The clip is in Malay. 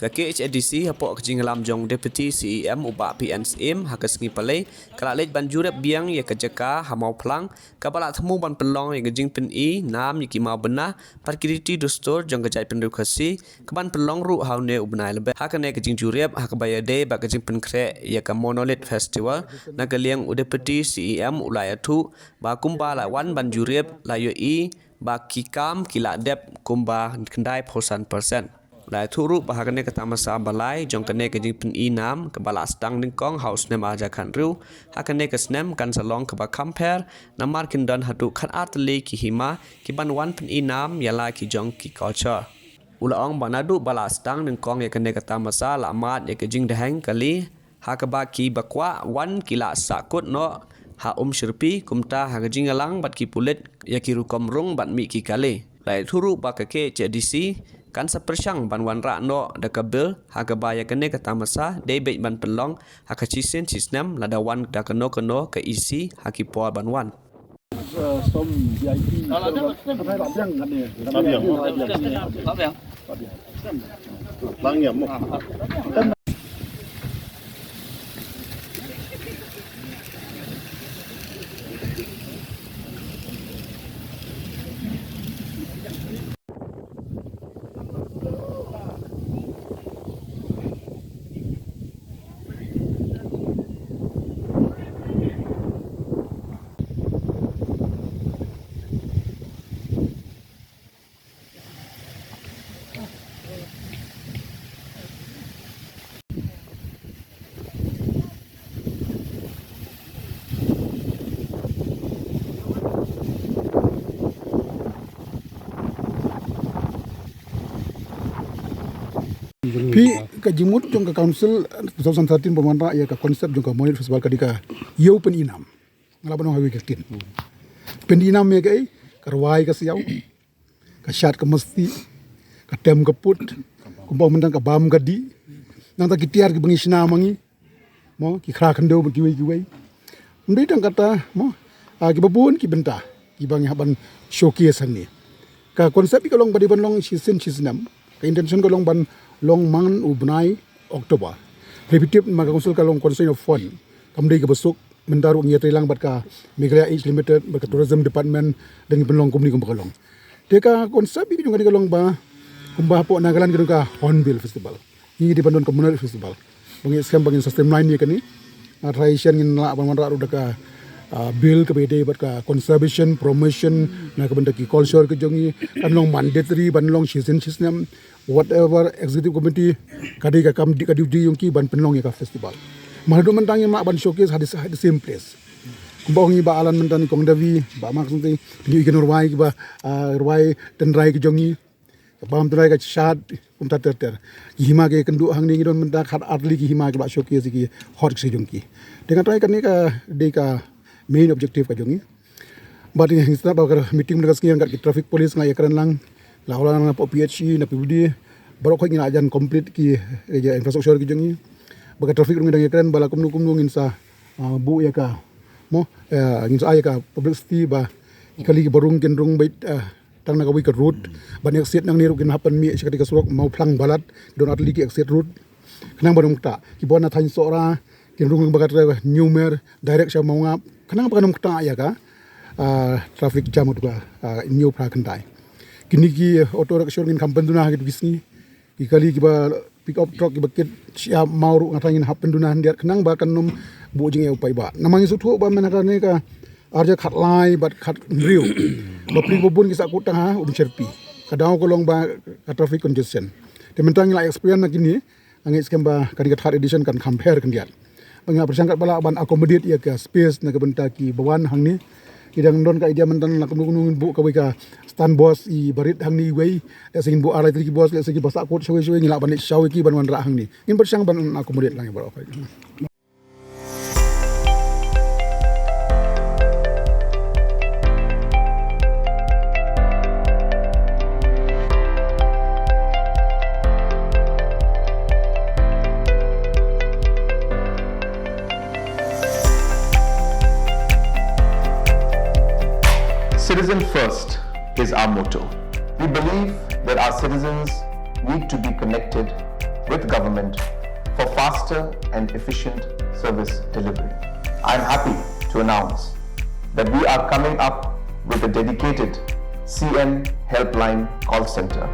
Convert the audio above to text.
Kaki HADC hapok kejing lam jong Deputy CEM ubak PNSM hakas ngi palai kalak lej ban jurep biang ya kejaka hamau pelang kabalak temu ban pelong ya kejing pen i nam yaki mau benah parkiriti dostor jong kejai pendukasi keban pelong ru haune ubnai lebe hakane kejing jurep hakabaya day bak kejing pen krek ya ka Monolith Festival nagaliang Deputy CEM ulaya tu ba kumba la wan ban jurep layo i ba kikam kilak dep kumba kendai pulsan persen. Lai turu bahagane kata masa balai jong kene kejing pen inam ke bala stang ningkong house nem aja kan riu hakane ke snem kan salong ke ba compare namar kindan hatu khat atli ki hima ki ban wan pen inam yala ki jong ki culture ulaong banadu bala stang ningkong ya kene kata masa lamat ya kejing deheng kali hakaba ki bakwa wan kila sakut no ha shirpi kumta hakajing alang bat ki pulit ya ki rukom rung bat mi ki kali lai turu ba ke JDC kan sepersyang ban wan rak no da kabil hagabaya kene kata masa debet ban pelong hakachisen cisnem lada wan da keno ke isi hakipol ban wan som VIP labiang kan ni labiang labiang mo Pi ka jimut jong ka council 2013 pemanra ya ka konsep jong ka Monolith Festival kadika yau pen inam ngalaban hawi ka kin pen inam me kai karwai ka siau ka syat ka mesti ka tem ka put kumpau mentang ka bam gadi nang ta kitiar ki bengisna mangi mo ki khra khando ki wei mbi tang kata mo ki babun ki benta ki bang haban showcase ni ka konsep ki long badi ban long season nam ka intention ko long ban long mangan ubnai Oktober. Repetitive maka konsul kalong concern of fund. Kamdai ke besok mendaru ngia trilang bat ka Meghalaya Age Limited bat ka tourism department dengan penlong kumni kumbakalong. Deka konsep ini juga dikalong ba kumba po nagalan gedung ka Hornbill Festival. Ini di Bandung Communal Festival. Bangin skam bangin system line ni kani. Tradition ngin la ban ra ka bill ke bede bat ka conservation promotion na ka benda ki culture ke jongi kanlong mandatory banlong season system whatever executive committee kadi ka kam di kadi yung ki ban penlong ya ka festival mahadu mentang mak ban showcase hadis the same place kumbong ni ba alan mentan kong davi ba mak sunti ni ikan urwai ki ba urwai tenrai ki jongi bam tenrai ka chat kumta ter hima ke kendu hang ni don mentak hat atli ki hima ki ba showcase ki hot ki jongi dengan trai kan ni ka de ka main objective ka jongi but ni hisna ba meeting dengan sekian kat traffic police ngai kran lang la orang na PHC na PUD baru ko ngina ajan complete ki infrastructure ki jongi baga traffic rung dang kran bala kumnu ngin sa bu ya ka mo ngin sa ya ka publicity ba kali ki barung ken rung bait tang na ka wi ka road ban exit nang niru kin happen mi sekati ka surok mau plang balat don atli ki exit road kanang barung ta ki bona thain sora kin rung baga numer direct sa mau ngap kanang pakanum ta ya ka traffic jam utba new pra kantai kini ki auto rickshaw ngin kampen duna hagit bisni ki kali ki ba pick up truck ki bakit siap mauru ngatangin happen duna handiat kenang ba kanum bu jing e upai ba namangi suthu ba menakane ka arja khat lai bat khat riu ba pri bobun ki sa kutang ha cerpi kadang ko long ba ka traffic congestion te mentang la experience na kini angi skem ba kadi third edition kan compare kan diat banga persangkat bala ban accommodate ya ka space na ka benta ki bawan hangni kidang don ka idea mentan la kumung bu ka ka stand boss i barit hang ni wei la singin bu arai ki boss la sigi basak kot shwe ngila ban shawi ki ban wan ra hang ni ngin persang ban accommodate lang ba okay. Citizen first is our motto. We believe that our citizens need to be connected with government for faster and efficient service delivery. I am happy to announce that we are coming up with a dedicated CM helpline call center.